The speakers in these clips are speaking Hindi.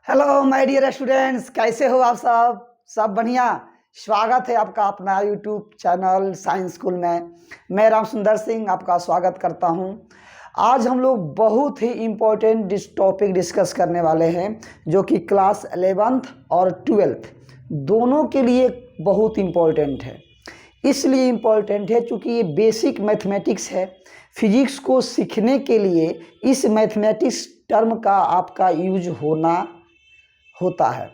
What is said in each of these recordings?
हेलो माय डियर स्टूडेंट्स, कैसे हो आप सब बढ़िया। स्वागत है आपका अपना यूट्यूब चैनल साइंस स्कूल में। मैं राम सुंदर सिंह आपका स्वागत करता हूं। आज हम लोग बहुत ही इम्पोर्टेंट टॉपिक डिस्कस करने वाले हैं जो कि क्लास 11th और 12th दोनों के लिए बहुत इम्पोर्टेंट है। इसलिए इम्पोर्टेंट है क्योंकि ये बेसिक मैथमेटिक्स है। फिजिक्स को सीखने के लिए इस मैथमेटिक्स टर्म का आपका यूज होता है।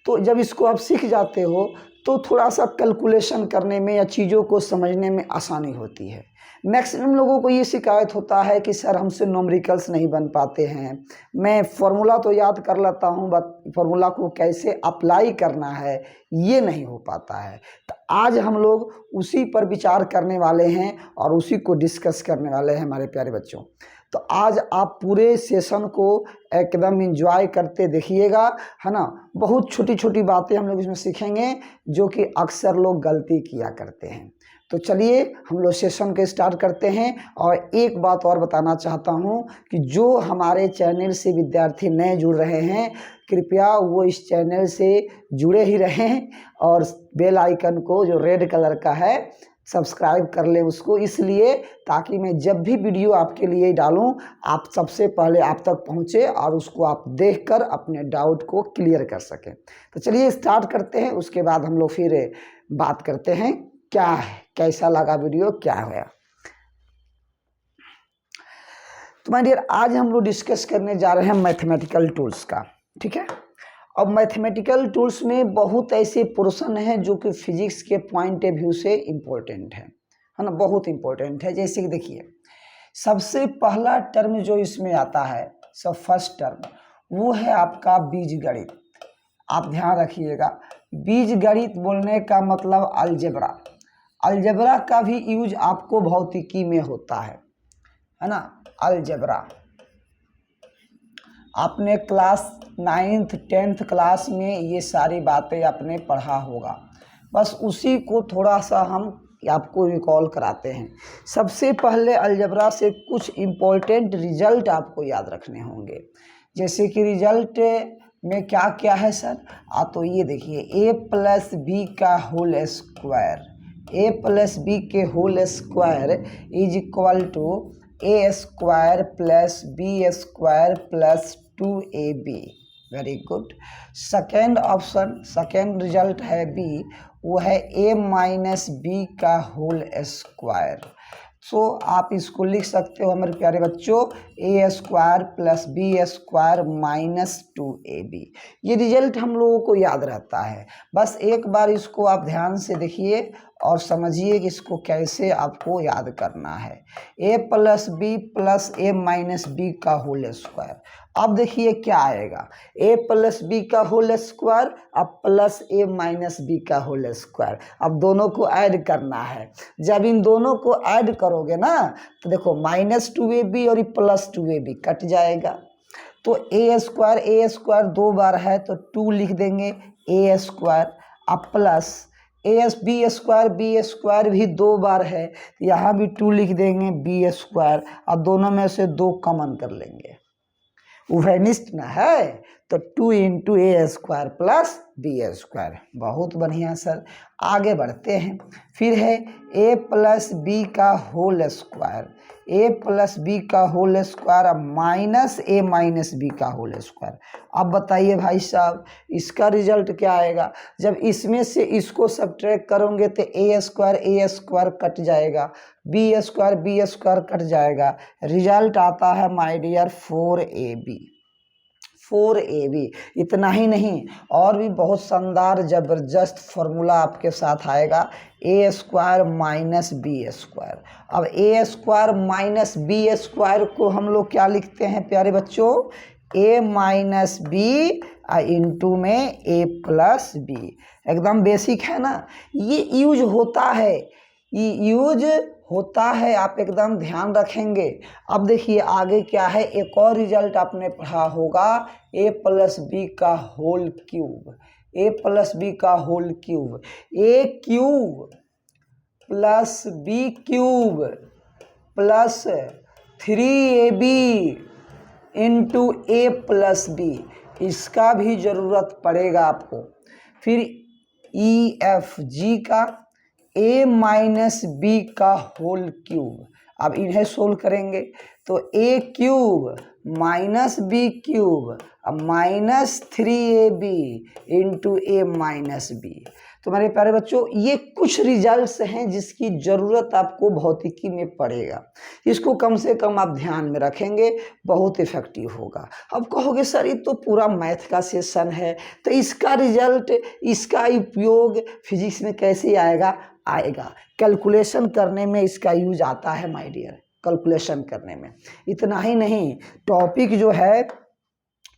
तो जब इसको आप सीख जाते हो तो थोड़ा सा कैलकुलेशन करने में या चीज़ों को समझने में आसानी होती है। मैक्सिमम लोगों को ये शिकायत होता है कि सर हमसे न्यूमेरिकल्स नहीं बन पाते हैं। मैं फार्मूला तो याद कर लेता हूँ बट फार्मूला को कैसे अप्लाई करना है ये नहीं हो पाता है। तो आज हम लोग उसी पर विचार करने वाले हैं और उसी को डिस्कस करने वाले हैं हमारे प्यारे बच्चों। तो आज आप पूरे सेशन को एकदम एंजॉय करते देखिएगा, है ना। बहुत छोटी छोटी बातें हम लोग इसमें सीखेंगे जो कि अक्सर लोग गलती किया करते हैं। तो चलिए हम लोग सेशन के स्टार्ट करते हैं। और एक बात और बताना चाहता हूं कि जो हमारे चैनल से विद्यार्थी नए जुड़ रहे हैं कृपया वो इस चैनल से जुड़े ही रहें और बेल आइकन को जो रेड कलर का है सब्सक्राइब कर ले उसको, इसलिए ताकि मैं जब भी वीडियो आपके लिए डालूं आप सबसे पहले आप तक पहुंचे और उसको आप देखकर अपने डाउट को क्लियर कर सकें। तो चलिए स्टार्ट करते हैं, उसके बाद हम लोग फिर बात करते हैं क्या है, कैसा लगा वीडियो, क्या हुआ। तो माय डियर आज हम लोग डिस्कस करने जा रहे हैं मैथमेटिकल टूल्स का, ठीक है। अब मैथमेटिकल टूल्स में बहुत ऐसे पोर्शन हैं जो कि फिजिक्स के पॉइंट ऑफ व्यू से इम्पोर्टेंट है ना, बहुत इम्पोर्टेंट है। जैसे कि देखिए सबसे पहला टर्म जो इसमें आता है, सब फर्स्ट टर्म वो है आपका बीजगणित। आप ध्यान रखिएगा, बीजगणित बोलने का मतलब अलजेब्रा। अलजेब्रा का भी यूज आपको भौतिकी में होता है ना। अलजेब्रा आपने क्लास 9th 10th क्लास में ये सारी बातें आपने पढ़ा होगा, बस उसी को थोड़ा सा हम आपको रिकॉल कराते हैं। सबसे पहले अलजेब्रा से कुछ इम्पोर्टेंट रिजल्ट आपको याद रखने होंगे। जैसे कि रिजल्ट में क्या क्या है सर, तो ये देखिए a प्लस बी का whole square, a plus b के whole square is equal to a square plus b square plus 2ab। Very good. Second option, second result है बी, वो है a माइनस बी का होल स्क्वायर। सो आप इसको लिख सकते हो हमारे प्यारे बच्चों, a square plus b square minus 2ab। ये रिजल्ट हम लोगों को याद रहता है, बस एक बार इसको आप ध्यान से देखिए और समझिए कि इसको कैसे आपको याद करना है। a plus b plus a minus b का होल स्क्वायर। अब देखिए क्या आएगा, a प्लस बी का होल स्क्वायर अब प्लस ए माइनस बी का होल स्क्वायर। अब दोनों को ऐड करना है। जब इन दोनों को ऐड करोगे ना तो देखो माइनस 2ab और प्लस 2ab कट जाएगा। तो ए स्क्वायर दो बार है तो 2 लिख देंगे ए स्क्वायर, अब प्लस बी स्क्वायर भी दो बार है, यहाँ भी 2 लिख देंगे बी स्क्वायर। अब दोनों में से 2 कॉमन कर लेंगे, उभयनिष्ठ ना है, तो 2 into a square plus b square. बहुत बढ़िया सर, आगे बढ़ते हैं। फिर है a प्लस बी का whole square, a plus b का होल स्क्वायर अब माइनस ए माइनस बी का होल स्क्वायर। अब बताइए भाई साहब इसका रिजल्ट क्या आएगा। जब इसमें से इसको सब्ट्रैक्ट करोगे तो ए स्क्वायर कट जाएगा, बी स्क्वायर कट जाएगा। रिजल्ट आता है माय डियर 4ab। 4ab इतना ही नहीं, और भी बहुत शानदार जबरदस्त फॉर्मूला आपके साथ आएगा, ए स्क्वायर माइनस बी स्क्वायर। अब ए स्क्वायर माइनस बी स्क्वायर को हम लोग क्या लिखते हैं प्यारे बच्चों, a माइनस बी इंटू में a प्लस बी। एकदम बेसिक है ना, ये यूज होता है, आप एकदम ध्यान रखेंगे। अब देखिए आगे क्या है, एक और रिजल्ट आपने पढ़ा होगा, a प्लस बी का whole cube, a plus b का whole cube, a cube plus b cube plus 3ab into a plus b. इसका भी ज़रूरत पड़ेगा आपको। फिर ई एफ जी का a माइनस बी का होल क्यूब। अब इन्हें सोल्व करेंगे तो a cube minus b cube अब minus 3ab into a minus b. तो मेरे प्यारे बच्चों, ये कुछ रिजल्ट्स हैं जिसकी ज़रूरत आपको भौतिकी में पड़ेगा। इसको कम से कम आप ध्यान में रखेंगे, बहुत इफेक्टिव होगा। अब कहोगे सर ये तो पूरा मैथ का सेशन है, तो इसका रिजल्ट, इसका उपयोग फिजिक्स में कैसे आएगा? आएगा कैलकुलेशन करने में इसका यूज आता है माय डियर, कैलकुलेशन करने में। इतना ही नहीं, टॉपिक जो है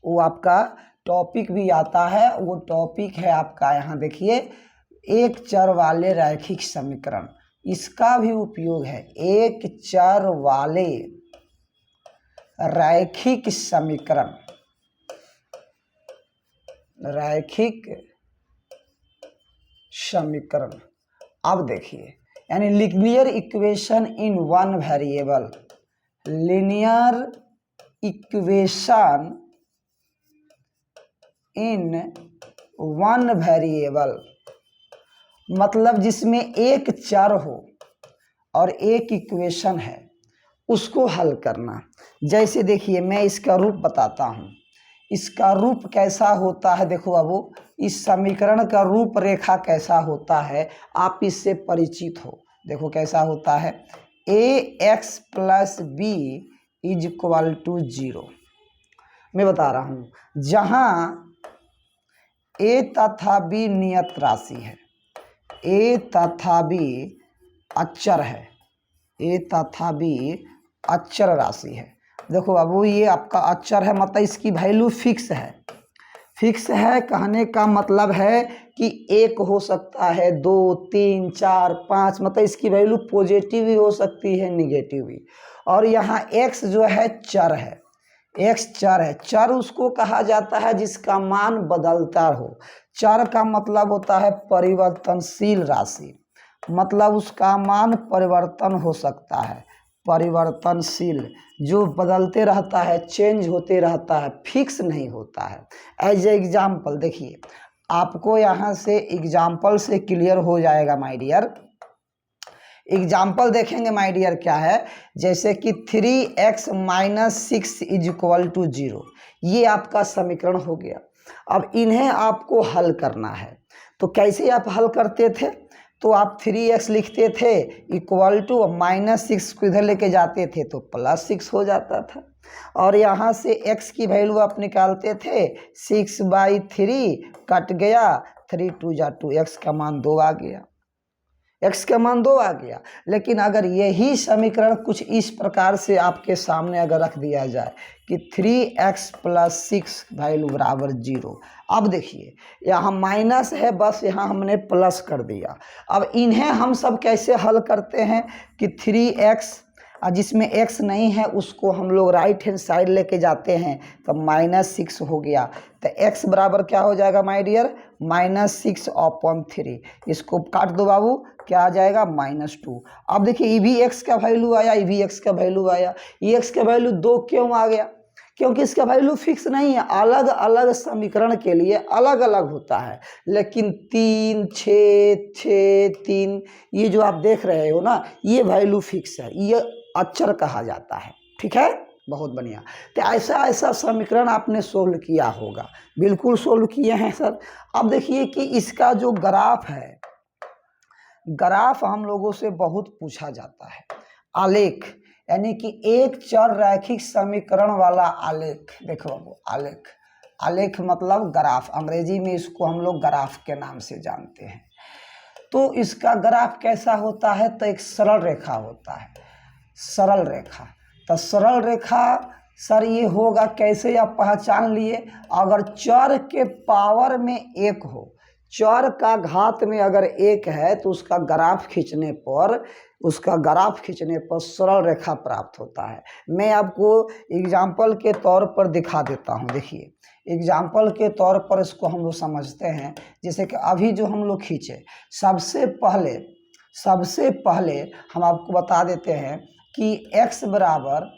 वो आपका टॉपिक भी आता है। वो टॉपिक है आपका, यहाँ देखिए, एक चर वाले रैखिक समीकरण, इसका भी उपयोग है। एक चर वाले रैखिक समीकरण, रैखिक समीकरण। अब देखिए, यानी linear equation in one variable, linear equation in one variable मतलब जिसमें एक चर हो और एक इक्वेशन है, उसको हल करना। जैसे देखिए, मैं इसका रूप बताता हूँ। इसका रूप कैसा होता है, देखो बाबू, इस समीकरण का रूप रेखा कैसा होता है, आप इससे परिचित हो। देखो कैसा होता है, ax plus b is equal to 0। मैं बता रहा हूँ, जहाँ a तथा b नियत राशि है, a तथा b अक्षर है, a तथा b अक्षर राशि है। देखो बाबू, ये आपका अक्षर है, मतलब इसकी वैल्यू फिक्स है। फिक्स है कहने का मतलब है कि एक हो सकता है, 2, 3, 4, 5, मतलब इसकी वैल्यू पॉजिटिव भी हो सकती है, निगेटिव भी। और यहाँ x जो है चर है, x चर है। चर उसको कहा जाता है जिसका मान बदलता हो। चर का मतलब होता है परिवर्तनशील राशि, मतलब उसका मान परिवर्तन हो सकता है, परिवर्तनशील, जो बदलते रहता है, चेंज होते रहता है, फिक्स नहीं होता है। एज एग्जाम्पल देखिए, आपको यहाँ से एग्जाम्पल से क्लियर हो जाएगा माय डियर। एग्जाम्पल देखेंगे माय डियर, क्या है, जैसे कि 3x minus 6 is equal to 0। ये आपका समीकरण हो गया। अब इन्हें आपको हल करना है, तो कैसे आप हल करते थे? तो आप 3x लिखते थे इक्वल टू माइनस 6 को इधर लेके जाते थे तो प्लस 6 हो जाता था, और यहाँ से x की वैल्यू आप निकालते थे, 6/3 कट गया, 3 2 जा 2, x का मान 2 आ गया, x का मान 2 आ गया। लेकिन अगर यही समीकरण कुछ इस प्रकार से आपके सामने अगर रख दिया जाए कि 3x प्लस 6 वैल्यू बराबर 0, अब देखिए यहाँ माइनस है, बस यहाँ हमने प्लस कर दिया। अब इन्हें हम सब कैसे हल करते हैं कि 3x, जिसमें x नहीं है उसको हम लोग राइट हैंड साइड लेके जाते हैं, तो माइनस 6 हो गया। तो x बराबर क्या हो जाएगा माय डियर, माइनस 6/3। इसको काट दो बाबू, क्या आ जाएगा, -2। अब देखिए ये भी x का वैल्यू आया, ये भी x का वैल्यू आया। ये x का वैल्यू 2 क्यों आ गया? क्योंकि इसका वैल्यू फिक्स नहीं है, अलग अलग समीकरण के लिए अलग अलग होता है। लेकिन 3, 6, 6, 3, ये जो आप देख रहे हो ना, ये वैल्यू फिक्स है, ये अक्षर कहा जाता है। ठीक है, बहुत बढ़िया। तो ऐसा ऐसा समीकरण आपने सोल्व किया होगा, बिल्कुल सोल्व किए हैं सर। अब देखिए कि इसका जो ग्राफ है, ग्राफ हम लोगों से बहुत पूछा जाता है। आलेख, यानी कि एक चर रैखिक समीकरण वाला आलेख। देखो बाबू, आलेख, आलेख मतलब ग्राफ, अंग्रेजी में इसको हम लोग ग्राफ के नाम से जानते हैं। तो इसका ग्राफ कैसा होता है? तो एक सरल रेखा होता है, सरल रेखा। तो सरल रेखा सर ये होगा कैसे, आप पहचान लिए, अगर चर के पावर में 1 हो, चर का घात में अगर 1 है तो उसका ग्राफ खींचने पर, उसका ग्राफ खींचने पर सरल रेखा प्राप्त होता है। मैं आपको एग्जाम्पल के तौर पर दिखा देता हूँ। देखिए एग्जाम्पल के तौर पर इसको हम लोग समझते हैं। जैसे कि अभी जो हम लोग खींचे, सबसे पहले हम आपको बता देते हैं कि x बराबर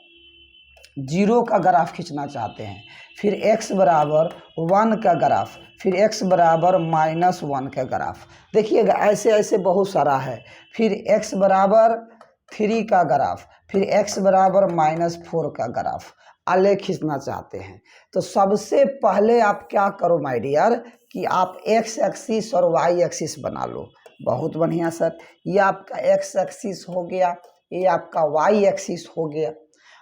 जीरो का ग्राफ खींचना चाहते हैं, फिर x बराबर 1 का ग्राफ, फिर x बराबर -1 का ग्राफ। देखिएगा ऐसे ऐसे बहुत सारा है। फिर x बराबर 3 का ग्राफ, फिर x बराबर -4 का ग्राफ आलेख खींचना चाहते हैं। तो सबसे पहले आप क्या करो माय डियर कि आप x एक्सिस और y एक्सिस बना लो। बहुत बढ़िया सर, ये आपका x एक्सिस हो गया, ये आपका y एक्सिस हो गया,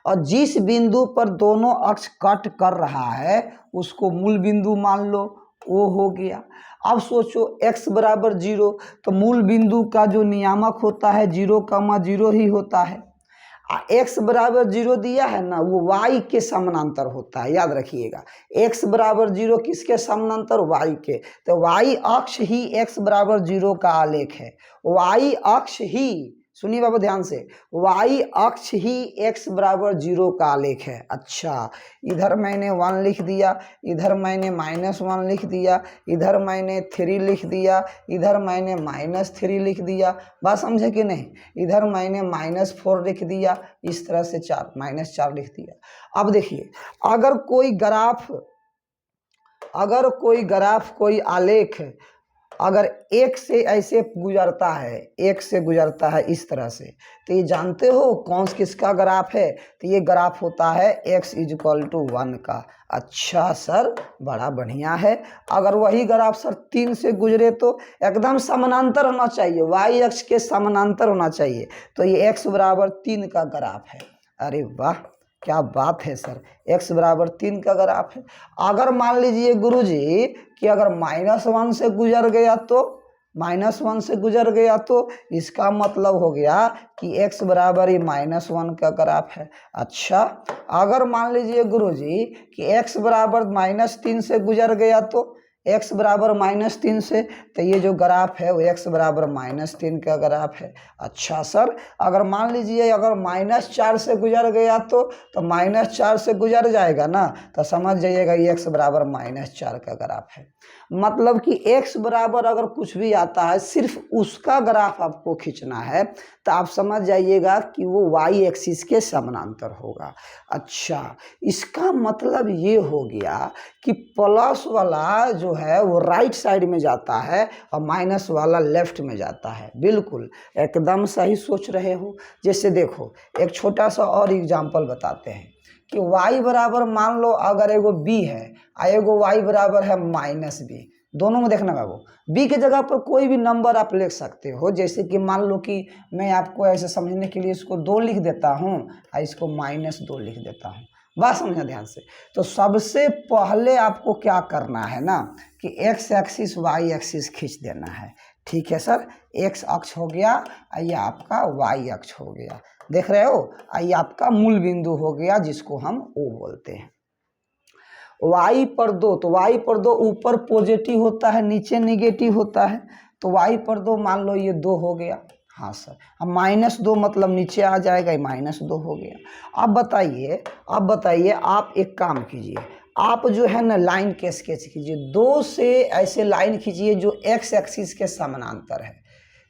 और जिस बिंदु पर दोनों अक्ष कट कर रहा है उसको मूल बिंदु मान लो, वो हो गया। अब सोचो x बराबर 0, तो मूल बिंदु का जो नियामक होता है 0,0 ही होता है। x बराबर 0 दिया है ना, वो y के समानांतर होता है, याद रखिएगा। x बराबर 0 किसके समानांतर? y के। तो y अक्ष ही x बराबर 0 का आलेख है। y अक्ष ही, सुनिए बाबू ध्यान से, y अक्ष ही x बराबर 0 का आलेख है। अच्छा, इधर मैंने 1 लिख दिया, इधर मैंने -1 लिख दिया, इधर मैंने 3 लिख दिया, इधर मैंने -3 लिख दिया, बात समझे कि नहीं? इधर मैंने -4 लिख दिया, इस तरह से -4 लिख दिया। अब देखिए, अगर कोई आलेख अगर एक से ऐसे गुजरता है, एक से गुजरता है इस तरह से, तो ये जानते हो कौन किसका ग्राफ है? तो ये ग्राफ होता है x = 1 का। अच्छा सर, बड़ा बढ़िया है। अगर वही ग्राफ सर 3 से गुजरे तो एकदम समानांतर होना चाहिए, y अक्ष के समानांतर होना चाहिए, तो ये x बराबर 3 का ग्राफ है। अरे वाह, क्या बात है सर, x बराबर 3 का ग्राफ है। अगर मान लीजिए गुरुजी कि अगर -1 से गुजर गया तो, -1 से गुजर गया तो इसका मतलब हो गया कि x बराबर ही -1 का ग्राफ है। अच्छा, अगर मान लीजिए गुरुजी कि x बराबर -3 से गुजर गया तो, x बराबर -3 से, तो ये जो ग्राफ है वो x बराबर -3 का ग्राफ है। अच्छा सर, अगर मान लीजिए अगर -4 से गुजर गया तो -4 से गुजर जाएगा ना, तो समझ जाइएगा ये x बराबर -4 का ग्राफ है। मतलब कि x बराबर अगर कुछ भी आता है सिर्फ उसका ग्राफ आपको खींचना है, तो आप समझ जाइएगा कि वो y एक्सिस के समानांतर होगा। अच्छा, इसका मतलब ये हो गया कि प्लस वाला जो है वो राइट साइड में जाता है और माइनस वाला लेफ्ट में जाता है। बिल्कुल एकदम सही सोच रहे हो। जैसे देखो, एक छोटा सा और एग्जांपल बताते हैं कि y बराबर मान लो अगर एगो b है और एगो y बराबर है -b, दोनों में देखना बाबू, b के जगह पर कोई भी नंबर आप लिख सकते हो। जैसे कि मान लो कि मैं आपको ऐसे समझने के लिए इसको 2 लिख देता हूँ और इसको -2 लिख देता हूँ, बात समझना ध्यान से। तो सबसे पहले आपको क्या करना है ना कि x एक्सिस y एक्सिस खींच देना है। ठीक है सर, x अक्ष हो गया, ये आपका y अक्ष हो गया, देख रहे हो, ये आपका मूल बिंदु हो गया जिसको हम O बोलते हैं। y पर 2, तो y पर 2 ऊपर पॉजिटिव होता है, नीचे निगेटिव होता है, तो y पर 2 मान लो ये 2 हो गया। हाँ सर, अब -2 मतलब नीचे आ जाएगा, ये -2 हो गया। अब बताइए आप एक काम कीजिए, आप जो है ना लाइन के स्केच कीजिए, 2 से ऐसे लाइन खींचिए जो x एक्सिस के समानांतर है।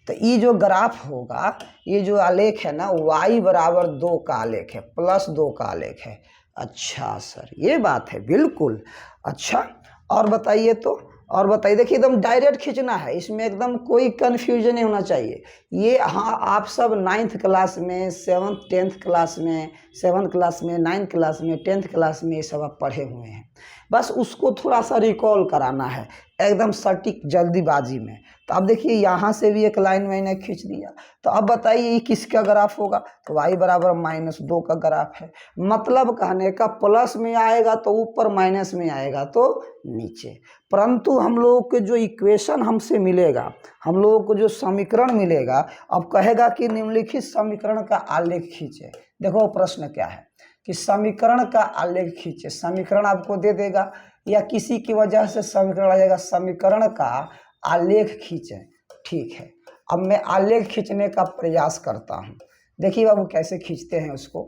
तो ये जो ग्राफ होगा, ये जो आलेख है ना, y बराबर 2 का आलेख है, +2 का आलेख है। अच्छा सर, ये बात है, बिल्कुल। अच्छा, और बताइए तो, और बताइए, देखिए एकदम डायरेक्ट खींचना है, इसमें एकदम कोई कन्फ्यूजन नहीं होना चाहिए। ये हाँ, आप सब 9th क्लास में, 7th 10th क्लास में, 7th क्लास में, 9th क्लास में, 10th क्लास में ये सब आप पढ़े हुए हैं, बस उसको थोड़ा सा रिकॉल कराना है एकदम सटीक जल्दीबाजी में। तो अब देखिए यहाँ से भी एक लाइन मैंने खींच दिया, तो अब बताइए ये किसका ग्राफ होगा? तो y बराबर -2 का ग्राफ है। मतलब कहने का प्लस में आएगा तो ऊपर, माइनस में आएगा तो नीचे। परंतु हम लोगों के जो इक्वेशन हमसे मिलेगा, हम लोगों को जो समीकरण मिलेगा, अब कहेगा कि निम्नलिखित समीकरण का आलेख खींचे। देखो प्रश्न क्या है कि समीकरण का आलेख खींचे, समीकरण आपको दे देगा या किसी की वजह से समीकरण आ जाएगा, समीकरण का आलेख खींचे। ठीक है, अब मैं आलेख खींचने का प्रयास करता हूँ। देखिए बाबू कैसे खींचते हैं उसको,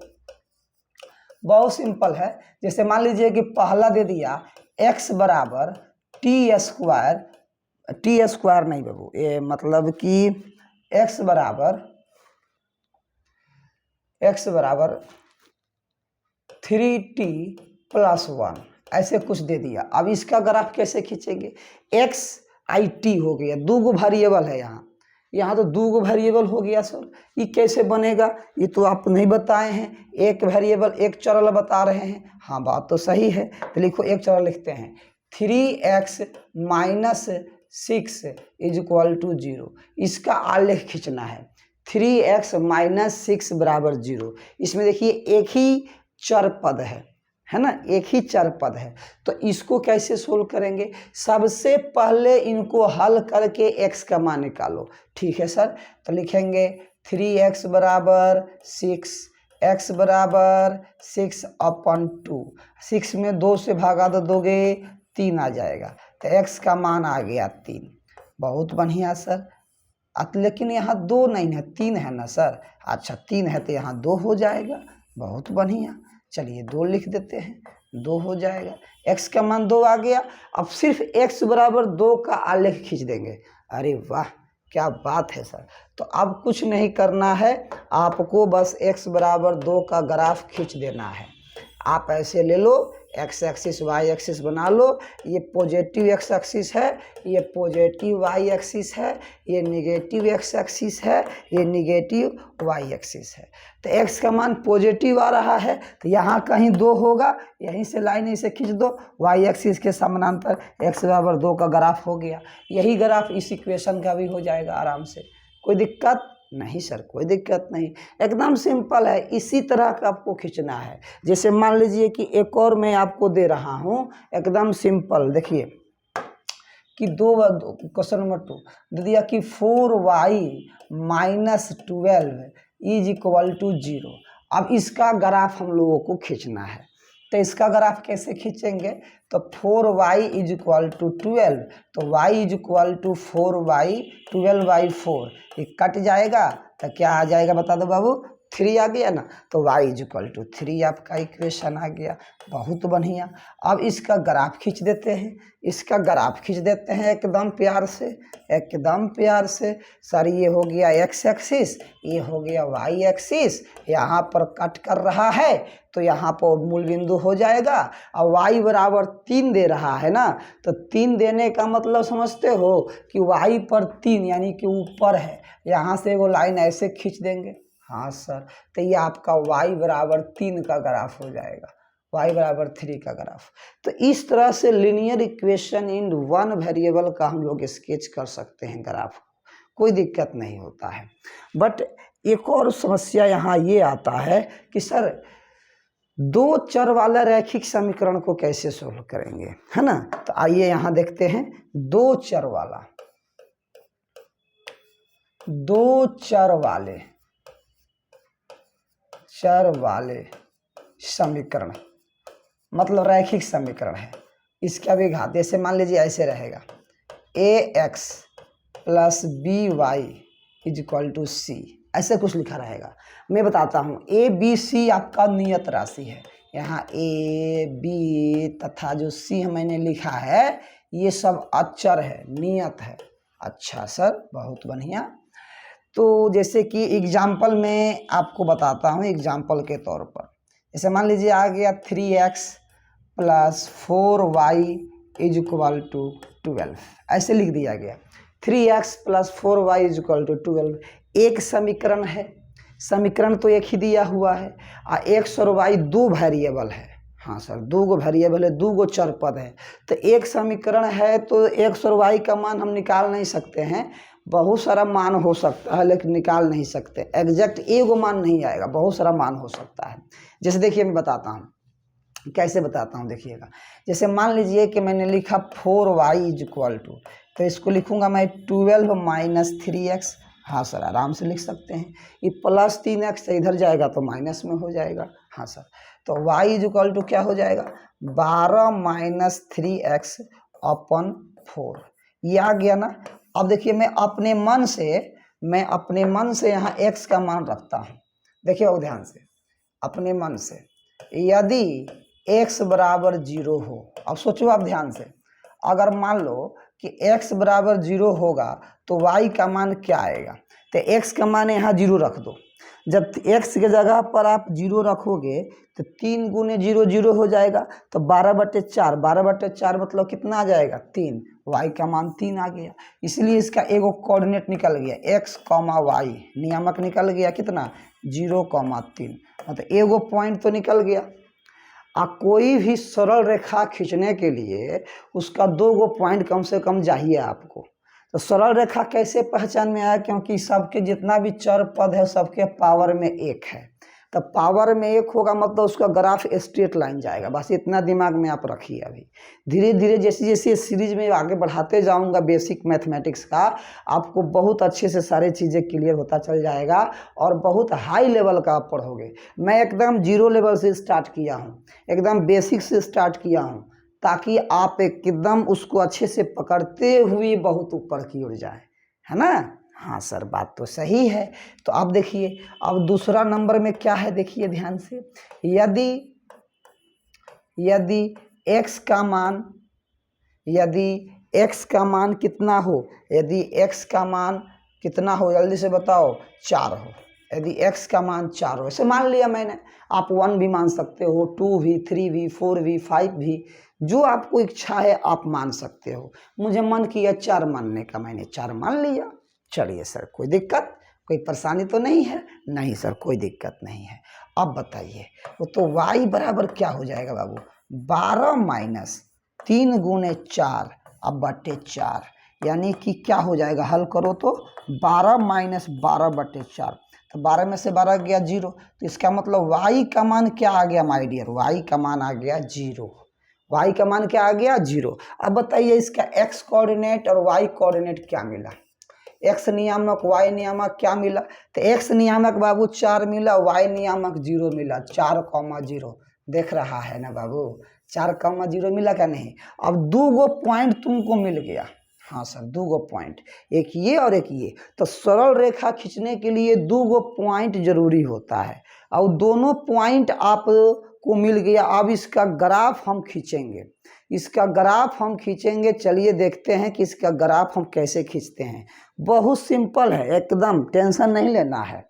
बहुत सिंपल है। जैसे मान लीजिए कि पहला दे दिया x बराबर टी स्क्वायर नहीं बाबू, ये मतलब कि x बराबर 3t+1 ऐसे कुछ दे दिया। अब इसका ग्राफ कैसे खींचेंगे? x i t हो गया, दो गो वेरिएबल है यहाँ तो दो गो वेरिएबल हो गया सर। ये कैसे बनेगा? ये तो आप नहीं बताए हैं, एक वेरिएबल एक चर बता रहे हैं। हाँ बात तो सही है, तो लिखो एक चर लिखते हैं 3x - 6 = 0। इसका आलेख खींचना है 3x - 6 = 0। इसमें देखिए एक ही चर पद है ना, एक ही चर पद है। तो इसको कैसे सोल्व करेंगे? सबसे पहले इनको हल करके x का मान निकालो। ठीक है सर, तो लिखेंगे 3x = 6, x = 6/2। 6 में 2 से भागा तो दोगे 3 आ जाएगा, तो x का मान आ गया 3। बहुत बढ़िया सर। लेकिन यहाँ 2 नहीं है, 3 है ना सर? अच्छा 3 है तो यहाँ 2 हो जाएगा। बहुत बढ़िया, चलिए 2 लिख देते हैं, 2 हो जाएगा। x का मान 2 आ गया। अब सिर्फ x = 2 का आलेख खींच देंगे। अरे वाह, क्या बात है सर। तो अब कुछ नहीं करना है, आपको बस x = 2 का ग्राफ खींच देना है। आप ऐसे ले लो, x एक्सिस y एक्सिस बना लो। ये पॉजिटिव x एक्सिस है, ये पॉजिटिव y एक्सिस है, ये निगेटिव x एक्सिस है, ये निगेटिव y एक्सिस है। तो x का मान पॉजिटिव आ रहा है तो यहाँ कहीं 2 होगा, यहीं से लाइन इसे खींच दो। y एक्सिस के समानांतर x = 2 का ग्राफ हो गया। यही ग्राफ इस इक्वेशन का भी हो जाएगा आराम से। कोई दिक्कत नहीं सर, कोई दिक्कत नहीं, एकदम सिंपल है। इसी तरह का आपको खींचना है। जैसे मान लीजिए कि एक और मैं आपको दे रहा हूँ, एकदम सिंपल। देखिए कि क्वेश्चन नंबर 2 दे दिया कि 4y - 12 = 0। अब इसका ग्राफ हम लोगों को खींचना है। तो इसका ग्राफ कैसे खींचेंगे? तो 4y = 12, तो y = 4y, 12/4 ये कट जाएगा तो क्या आ जाएगा बता दो बाबू? 3 आ गया ना, तो y = 3 आपका इक्वेशन आ गया। बहुत बढ़िया। अब इसका ग्राफ खींच देते हैं, इसका ग्राफ खींच देते हैं एकदम प्यार से, एकदम प्यार से। सर ये हो गया x एक्सिस, ये हो गया y एक्सिस, यहाँ पर कट कर रहा है तो यहाँ पर मूल बिंदु हो जाएगा। और y = 3 दे रहा है ना, तो 3 देने का मतलब समझते हो कि y पर 3 यानी कि ऊपर है। यहाँ से वो लाइन ऐसे खींच देंगे। हाँ सर, तो ये आपका y = 3 का ग्राफ हो जाएगा, y = 3 का ग्राफ। तो इस तरह से लीनियर इक्वेशन इन 1 वेरिएबल का हम लोग स्केच कर सकते हैं ग्राफ, कोई दिक्कत नहीं होता है। बट एक और समस्या यहाँ ये आता है कि सर 2 चर वाला रैखिक समीकरण को कैसे सोल्व करेंगे, है ना? तो आइए यहाँ देखते हैं 2 चर वाले समीकरण, मतलब रैखिक समीकरण है। इसका भी घात, जैसे मान लीजिए ऐसे रहेगा ax + by = c, ऐसे कुछ लिखा रहेगा। मैं बताता हूँ, a b c आपका नियत राशि है। यहाँ a b तथा जो c मैंने लिखा है ये सब अचर है, नियत है। अच्छा सर, बहुत बढ़िया। तो जैसे कि एग्जाम्पल में आपको बताता हूँ, एग्जाम्पल के तौर पर जैसे मान लीजिए आ गया 3x + 4y = 12, ऐसे लिख दिया गया। 3x + 4y = 12 एक समीकरण है। समीकरण तो एक ही दिया हुआ है, x और y 2 वेरिएबल है। हाँ सर, 2 गो वेरिएबल है, 2 गो चर पद है। तो एक समीकरण है तो x और y का मान हम निकाल नहीं सकते हैं। बहुत सारा मान हो सकता है लेकिन निकाल नहीं सकते, एग्जैक्ट एगो मान नहीं आएगा, बहुत सारा मान हो सकता है। जैसे देखिए मैं बताता हूँ, कैसे बताता हूँ देखिएगा। जैसे मान लीजिए कि मैंने लिखा 4y = तो इसको लिखूंगा मैं 12 - 3x। हाँ सर, आराम से लिख सकते हैं। ये +3x इधर जाएगा तो माइनस में हो जाएगा। हाँ सर, तो y = क्या हो जाएगा? 12 - 3x/4 ये आ गया ना। अब देखिए मैं अपने मन से यहाँ x का मान रखता हूँ। देखिए और ध्यान से, अपने मन से यदि x = 0 हो, अब सोचो आप ध्यान से, अगर मान लो कि x = 0 होगा तो y का मान क्या आएगा? तो x का मान यहाँ 0 रख दो, जब x की जगह पर आप 0 रखोगे तो 3 गुने 0 0 हो जाएगा, तो 12/4, 12/4 मतलब कितना आ जाएगा 3, y का मान 3 आ गया। इसलिए इसका एगो कोऑर्डिनेट निकल गया x, y, नियामक निकल गया कितना 0,3, मतलब एगो पॉइंट तो निकल गया। कोई भी सरल रेखा खींचने के लिए उसका 2 गो पॉइंट कम से कम चाहिए आपको। तो सरल रेखा कैसे पहचान में आया, क्योंकि सबके जितना भी चर पद है सबके पावर में 1 है, तो पावर में 1 होगा मतलब उसका ग्राफ स्ट्रेट लाइन जाएगा। बस इतना दिमाग में आप रखिए। अभी धीरे धीरे जैसे जैसे सीरीज में आगे बढ़ाते जाऊंगा बेसिक मैथमेटिक्स का, आपको बहुत अच्छे से सारी चीज़ें क्लियर होता चल जाएगा और बहुत हाई लेवल का आप पढ़ोगे। मैं एकदम 0 लेवल से स्टार्ट किया हूँ, एकदम बेसिक से स्टार्ट किया हूँ, ताकि आप एकदम उसको अच्छे से पकड़ते हुए बहुत ऊपर की ओर जाए, है ना। हाँ सर, बात तो सही है। तो अब देखिए, अब दूसरा नंबर में क्या है, देखिए ध्यान से। यदि x का मान कितना हो, यदि x का मान कितना हो, जल्दी से बताओ, 4 हो। यदि x का मान 4 हो, ऐसे मान लिया मैंने, आप 1 भी मान सकते हो, 2 भी, 3 भी, 4 भी, 5 भी, जो आपको इच्छा है आप मान सकते हो। मुझे मन किया 4 मानने का, मैंने 4 मान लिया। चलिए सर, कोई दिक्कत, कोई परेशानी तो नहीं है? नहीं सर, कोई दिक्कत नहीं है। अब बताइए, वो तो y बराबर क्या हो जाएगा बाबू, 12 माइनस 3 गुने 4 अब बटे 4, यानी कि क्या हो जाएगा, हल करो तो 12 माइनस 12/4, तो 12 में से 12 गया 0, तो इसका मतलब y का मान क्या आ गया माय डियर, y का मान आ गया 0। y का मान क्या आ गया 0। अब बताइए इसका x कोऑर्डिनेट और y कोऑर्डिनेट क्या मिला, x नियामक y नियामक क्या मिला, तो x नियामक बाबू 4 मिला, y नियामक 0 मिला, 4,0 देख रहा है ना बाबू, 4,0 मिला क्या नहीं। अब 2 गो पॉइंट तुमको मिल गया। हाँ सर, 2 गो पॉइंट, एक ये और एक ये। तो सरल रेखा खींचने के लिए 2 गो पॉइंट जरूरी होता है, और दोनों पॉइंट आप को मिल गया। अब इसका ग्राफ हम खींचेंगे, इसका ग्राफ हम खींचेंगे। चलिए देखते हैं कि इसका ग्राफ हम कैसे खींचते हैं। बहुत सिंपल है, एकदम टेंशन नहीं लेना है,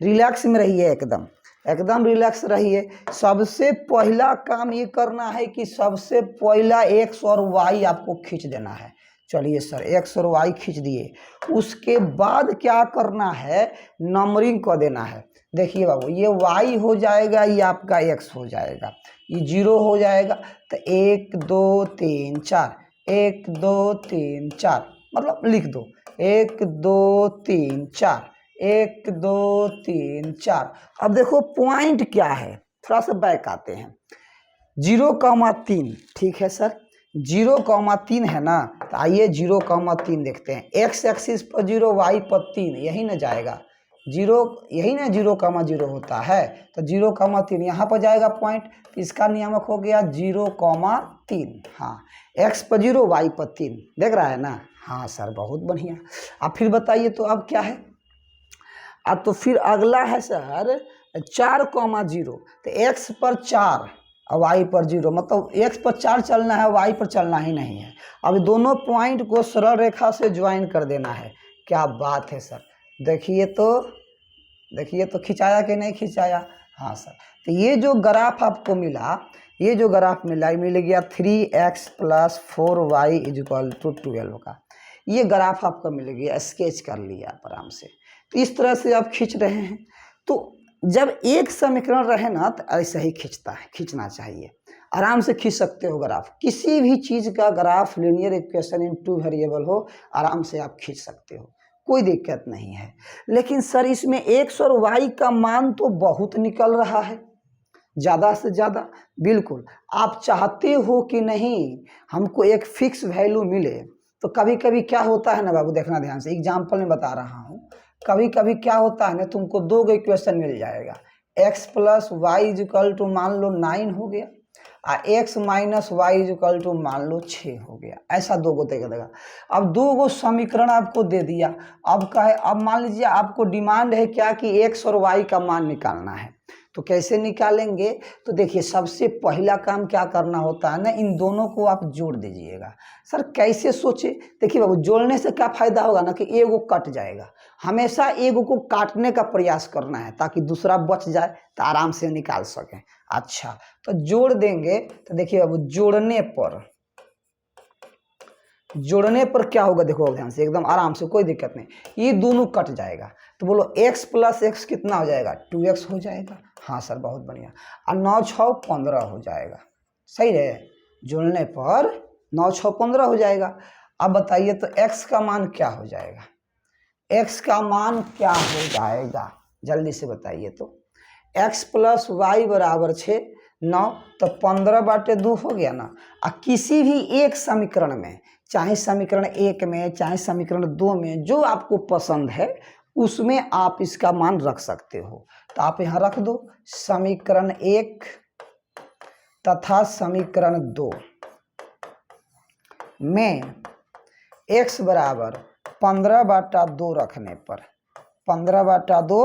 रिलैक्स में रहिए, एकदम एकदम रिलैक्स रहिए। सबसे पहला काम ये करना है कि सबसे पहला x और y आपको खींच देना है। चलिए सर, x और y खींच दिए, उसके बाद क्या करना है, नंबरिंग कर देना है। देखिए बाबू, ये y हो जाएगा, ये आपका x हो जाएगा, ये 0 हो जाएगा, तो 1 2 3 4, 1 2 3 4, मतलब लिख दो 1 2 3 4, 1 2 3 4। अब देखो पॉइंट क्या है, थोड़ा सा बैक आते हैं, 0,3, ठीक है सर, 0,3 है ना। तो आइए 0,3 देखते हैं, x एक्सिस पर 0, y पर 3, यही ना जाएगा 0, यही ना 0,0 होता है। तो 0,3 यहाँ पर जाएगा पॉइंट, तो इसका नियामक हो गया 0,3। हाँ, x पर 0, y पर 3, देख रहा है ना। हाँ सर, बहुत बढ़िया। अब फिर बताइए, तो अब क्या है, अब तो फिर अगला है सर 4,0, तो x पर 4 और y पर 0, मतलब x पर 4 चलना है, y पर चलना ही नहीं है। अब दोनों पॉइंट को सरल रेखा से ज्वाइन कर देना है। क्या बात है सर, देखिए तो खिंचाया कि नहीं खिंचाया। हाँ सर, तो ये जो ग्राफ आपको मिला, ये जो ग्राफ मिला, ये मिल गया 3x + 4y = 12 का, ये ग्राफ आपको मिल गया, स्केच कर लिया आप आराम से। तो इस तरह से आप खींच रहे हैं। तो जब एक समीकरण रहे ना, तो ऐसा ही खींचना चाहिए, आराम से खींच सकते हो ग्राफ। किसी भी चीज़ का graph linear equation in 2 variable हो, आराम से आप खींच सकते हो, कोई दिक्कत नहीं है। लेकिन सर इसमें x और y का मान तो बहुत निकल रहा है, ज़्यादा से ज़्यादा। बिल्कुल, आप चाहते हो कि नहीं हमको एक फिक्स वैल्यू मिले। तो कभी कभी क्या होता है ना बाबू, देखना ध्यान से, एग्जाम्पल में बता रहा हूँ। कभी कभी क्या होता है ना, तुमको 2 गो इक्वेशन मिल जाएगा, x + y = मान लो 9 हो गया, और x - y = मान लो 6 हो गया, ऐसा 2 गो दे देगा। अब 2 गो समीकरण आपको दे दिया। अब क्या है, अब मान लीजिए आपको डिमांड है क्या कि x और y का मान निकालना है। तो कैसे निकालेंगे? तो देखिए सबसे पहला काम क्या करना होता है ना, इन दोनों को आप जोड़ दीजिएगा। सर कैसे सोचे? देखिए बाबू, जोड़ने से क्या फायदा होगा ना कि एगो कट जाएगा। हमेशा एगो को काटने का प्रयास करना है ताकि दूसरा बच जाए तो आराम से निकाल सकें। अच्छा, तो जोड़ देंगे तो देखिए बाबू, जोड़ने पर क्या होगा देखो ध्यान से, एकदम आराम से, कोई दिक्कत नहीं। ये दोनों कट जाएगा तो बोलो x प्लस एक्स कितना हो जाएगा? 2x हो जाएगा। हाँ सर बहुत बढ़िया। और 9 6 15 हो जाएगा। सही है, जोड़ने पर 9 6 15 हो जाएगा। अब बताइए तो x का मान क्या हो जाएगा? x का मान क्या हो जाएगा जल्दी से बताइए तो। x प्लस वाई बराबर 6 9, तो 15/2 हो गया ना। और किसी भी एक समीकरण में, चाहे समीकरण 1 में चाहे समीकरण 2 में, जो आपको पसंद है उसमें आप इसका मान रख सकते हो। तो आप यहाँ रख दो समीकरण 1 तथा समीकरण 2 में x बराबर 15/2 रखने पर, 15/2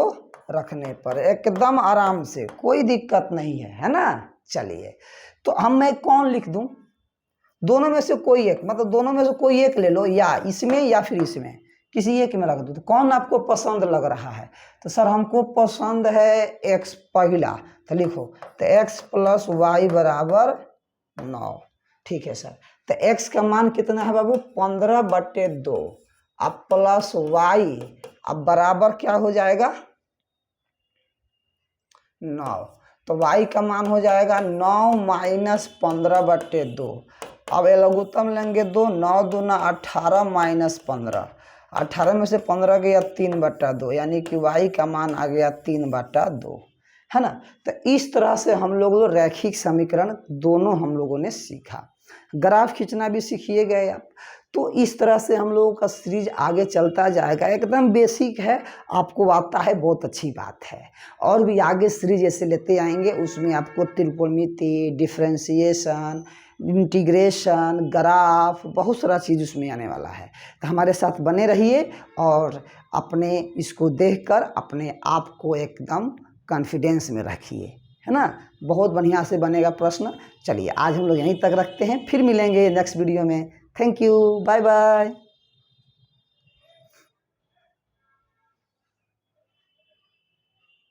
रखने पर एकदम आराम से, कोई दिक्कत नहीं है ना। चलिए तो मैं कौन लिख दूं? दोनों में से कोई एक, मतलब दोनों में से कोई एक ले लो, या इसमें या फिर इसमें, किसी एक में रख दो। तो कौन आपको पसंद लग रहा है? तो सर हमको पसंद है x पहला, तो लिखो तो x प्लस वाई बराबर 9। ठीक है सर, तो x का मान कितना है बाबू? 15/2। अब प्लस वाई, अब बराबर क्या हो जाएगा? 9। तो y का मान हो जाएगा 9 माइनस 15/2। अब लघुत्तम लेंगे 2, 9 दूना 18 माइनस 15, 18 में से 15 गया 3/2, यानी कि y का मान आ गया 3/2, है ना। तो इस तरह से हम लोग रैखिक समीकरण दोनों हम लोगों ने सीखा। ग्राफ खींचना भी सीखिए गए आप। तो इस तरह से हम लोगों का सीरीज आगे चलता जाएगा। एकदम बेसिक है, आपको आता है, बहुत अच्छी बात है। और भी आगे सीरीज ऐसे लेते आएंगे, उसमें आपको त्रिकोणमिति, डिफरेंशिएशन, इंटीग्रेशन, ग्राफ, बहुत सारा चीज़ उसमें आने वाला है। तो हमारे साथ बने रहिए और अपने इसको देखकर अपने आप को एकदम कॉन्फिडेंस में रखिए, है ना। बहुत बढ़िया से बनेगा प्रश्न। चलिए आज हम लोग यहीं तक रखते हैं, फिर मिलेंगे नेक्स्ट वीडियो में। Thank you, bye bye.